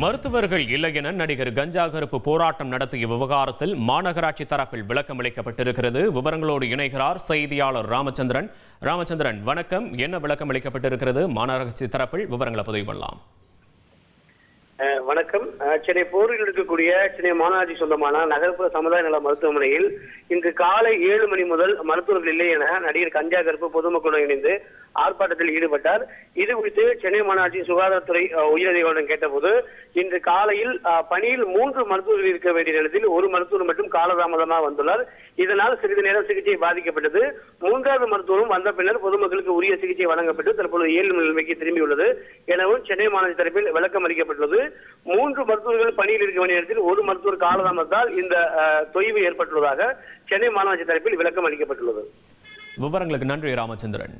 மருத்துவர்கள் இல்லை என நடிகர் கஞ்சா கருப்பு போராட்டம் நடத்திய விவகாரத்தில் மாநகராட்சி தரப்பில் விளக்கம் அளிக்கப்பட்டிருக்கிறது. விவரங்களோடு இணைகிறார் செய்தியாளர் ராமச்சந்திரன். ராமச்சந்திரன், வணக்கம். என்ன விளக்கம் அளிக்கப்பட்டிருக்கிறது? மாநகராட்சி தரப்பில் விவரங்களை பதிவு பண்ணலாம். வணக்கம். சென்னை போரில் இருக்கக்கூடிய சென்னை மாநகராட்சி சொந்தமான நகர்ப்புற சமுதாய நல மருத்துவமனையில் இன்று காலை 7 மணி முதல் மருத்துவர்கள் இல்லை என நடிகர் கஞ்சா கருப்பு பொதுமக்களுடன் இணைந்து ஆர்ப்பாட்டத்தில் ஈடுபட்டார். இது குறித்து சென்னை மாநகராட்சி சுகாதாரத்துறை உயரதிகாரிகளிடம் கேட்டபோது, இன்று காலையில் பணியில் 3 மருத்துவர்கள் இருக்க வேண்டிய நேரத்தில் ஒரு மருத்துவர் மட்டும் காலதாமதமாக வந்துள்ளார். இதனால் சிறிது நேரம் சிகிச்சை பாதிக்கப்பட்டது. 3வது மருத்துவரும் வந்த பின்னர் பொதுமக்களுக்கு உரிய சிகிச்சை வழங்கப்பட்டு தற்போது இயல்பு நிலைமைக்கு திரும்பியுள்ளது எனவும் சென்னை மாநகராட்சி தரப்பில் விளக்கம் அளிக்கப்பட்டுள்ளது. 3 மருத்துவர்கள் பணியில் இருக்க வேண்டிய நேரத்தில் ஒரு மருத்துவர் காலதாமதத்தால் இந்த தொய்வு ஏற்பட்டுள்ளதாக சென்னை மாநகராட்சி தரப்பில் விளக்கம் அளிக்கப்பட்டுள்ளது. விவரங்களுக்கு நன்றி ராமச்சந்திரன்.